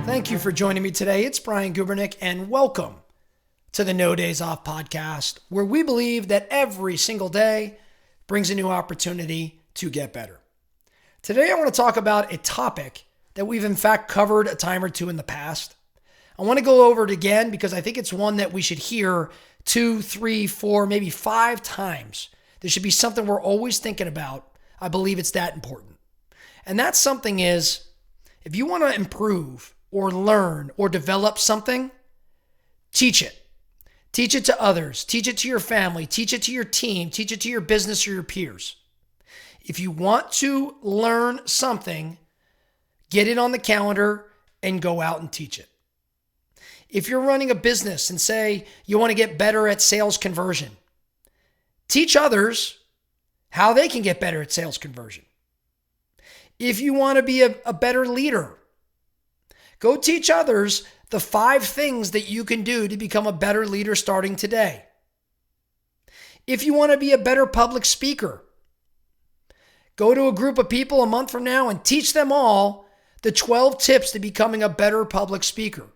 Thank you for joining me today. It's Brian Gubernick, and welcome to the No Days Off podcast, where we believe that every single day brings a new opportunity to get better. Today, I want to talk about a topic that we've in fact covered a time or two in the past. I want to go over it again because I think it's one that we should hear 2, 3, 4, maybe 5 times. There should be something we're always thinking about. I believe it's that important. And that something is, if you want to improve or learn or develop something, teach it. Teach it to others. Teach it to your family. Teach it to your team. Teach it to your business or your peers. If you want to learn something, get it on the calendar and go out and teach it. If you're running a business and say you want to get better at sales conversion, teach others how they can get better at sales conversion. If you want to be a better leader, go teach others the 5 things that you can do to become a better leader starting today. If you want to be a better public speaker, go to a group of people a month from now and teach them all the 12 tips to becoming a better public speaker.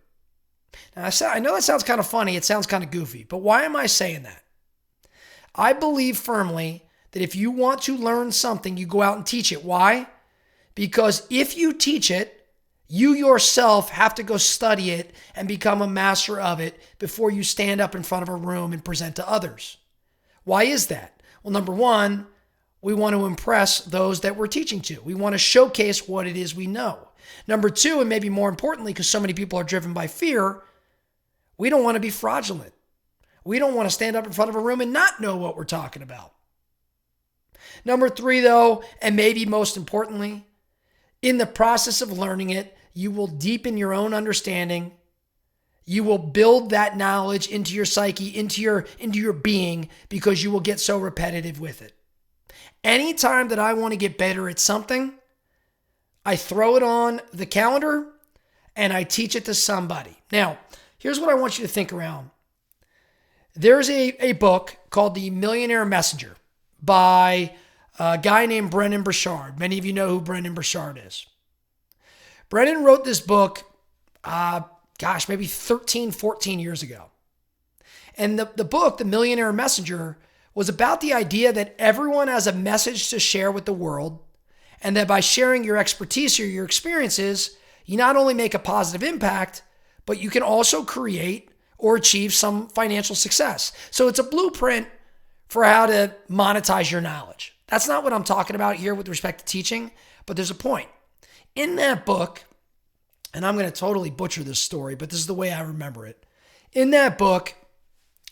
Now, I know that sounds kind of funny. It sounds kind of goofy, but why am I saying that? I believe firmly that if you want to learn something, you go out and teach it. Why? Because if you teach it, you yourself have to go study it and become a master of it before you stand up in front of a room and present to others. Why is that? Well, number one, we want to impress those that we're teaching to. We want to showcase what it is we know. Number two, and maybe more importantly, because so many people are driven by fear, we don't want to be fraudulent. We don't want to stand up in front of a room and not know what we're talking about. Number 3, though, and maybe most importantly, in the process of learning it, you will deepen your own understanding. You will build that knowledge into your psyche, into your being, because you will get so repetitive with it. Anytime that I want to get better at something, I throw it on the calendar and I teach it to somebody. Now, here's what I want you to think around. There's a book called The Millionaire Messenger by a guy named Brendon Burchard. Many of you know who Brendon Burchard is. Brendon wrote this book, maybe 13, 14 years ago. And the book, The Millionaire Messenger, was about the idea that everyone has a message to share with the world, and that by sharing your expertise or your experiences, you not only make a positive impact, but you can also create or achieve some financial success. So it's a blueprint for how to monetize your knowledge. That's not what I'm talking about here with respect to teaching, but there's a point. In that book, and I'm going to totally butcher this story, but this is the way I remember it. In that book,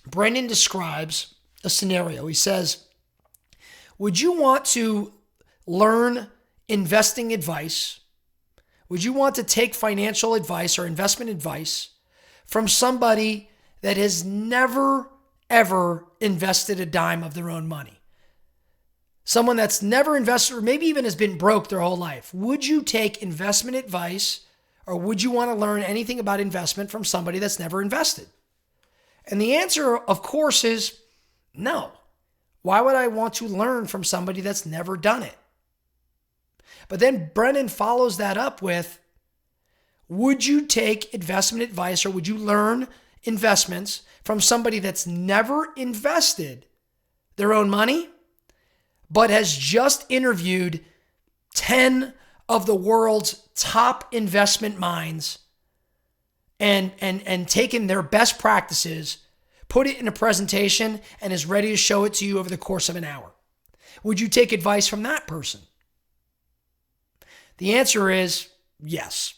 Brendon describes a scenario. He says, would you want to learn investing advice? Would you want to take financial advice or investment advice from somebody that has never, ever invested a dime of their own money? Someone that's never invested or maybe even has been broke their whole life. Would you take investment advice, or would you want to learn anything about investment from somebody that's never invested? And the answer, of course, is no. Why would I want to learn from somebody that's never done it? But then Brendon follows that up with, would you take investment advice or would you learn investments from somebody that's never invested their own money, but has just interviewed 10 of the world's top investment minds and taken their best practices, put it in a presentation, and is ready to show it to you over the course of an hour? Would you take advice from that person? The answer is yes.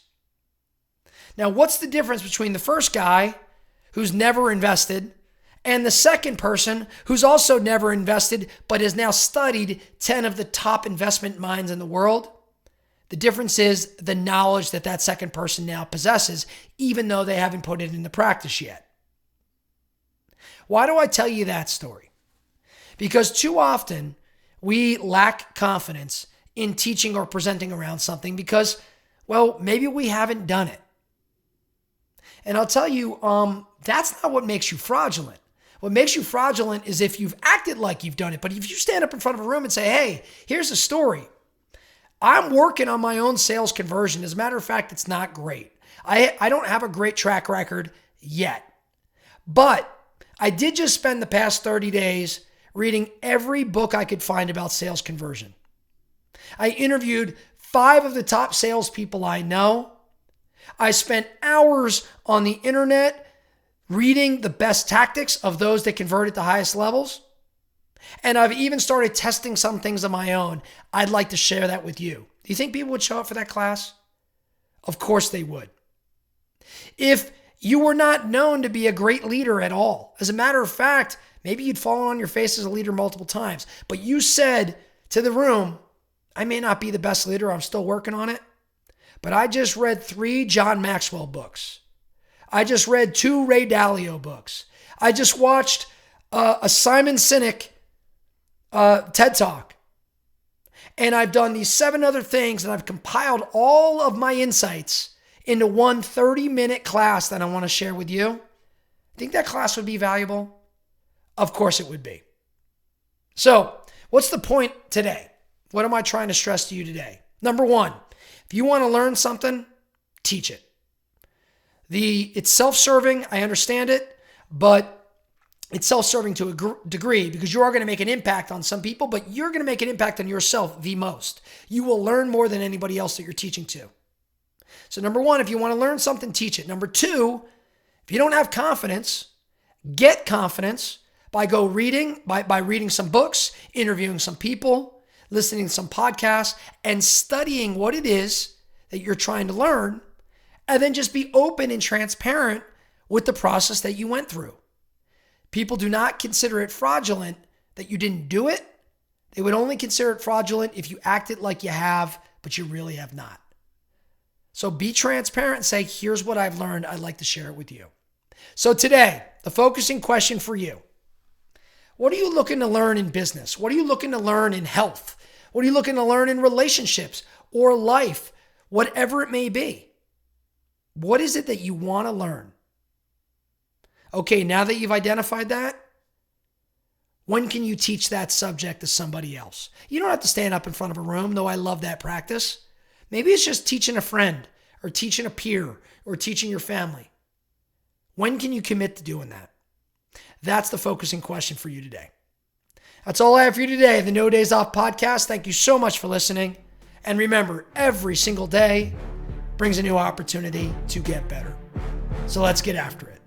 Now, what's the difference between the first guy who's never invested and the second person who's also never invested but has now studied 10 of the top investment minds in the world? The difference is the knowledge that that second person now possesses, even though they haven't put it into practice yet. Why do I tell you that story? Because too often we lack confidence in teaching or presenting around something because, well, maybe we haven't done it. And I'll tell you, that's not what makes you fraudulent. What makes you fraudulent is if you've acted like you've done it. But if you stand up in front of a room and say, hey, here's a story. I'm working on my own sales conversion. As a matter of fact, it's not great. I don't have a great track record yet. But I did just spend the past 30 days reading every book I could find about sales conversion. I interviewed 5 of the top salespeople I know. I spent hours on the internet reading the best tactics of those that convert at the highest levels. And I've even started testing some things on my own. I'd like to share that with you. Do you think people would show up for that class? Of course they would. If you were not known to be a great leader at all, as a matter of fact, maybe you'd fallen on your face as a leader multiple times, but you said to the room, I may not be the best leader, I'm still working on it, but I just read 3 John Maxwell books. I just read 2 Ray Dalio books. I just watched a Simon Sinek TED Talk. And I've done these 7 other things, and I've compiled all of my insights into one 30-minute class that I want to share with you. Think that class would be valuable? Of course it would be. So, what's the point today? What am I trying to stress to you today? Number 1, if you want to learn something, teach it. It's self-serving, I understand it, but it's self-serving to a degree because you are going to make an impact on some people, but you're going to make an impact on yourself the most. You will learn more than anybody else that you're teaching to. So number 1, if you want to learn something, teach it. Number 2, if you don't have confidence, get confidence by reading some books, interviewing some people, listening to some podcasts, and studying what it is that you're trying to learn, and then just be open and transparent with the process that you went through. People do not consider it fraudulent that you didn't do it. They would only consider it fraudulent if you acted like you have, but you really have not. So be transparent and say, here's what I've learned. I'd like to share it with you. So today, the focusing question for you. What are you looking to learn in business? What are you looking to learn in health? What are you looking to learn in relationships or life? Whatever it may be. What is it that you want to learn? Okay, now that you've identified that, when can you teach that subject to somebody else? You don't have to stand up in front of a room, though I love that practice. Maybe it's just teaching a friend or teaching a peer or teaching your family. When can you commit to doing that? That's the focusing question for you today. That's all I have for you today, the No Days Off podcast. Thank you so much for listening. And remember, every single day brings a new opportunity to get better. So let's get after it.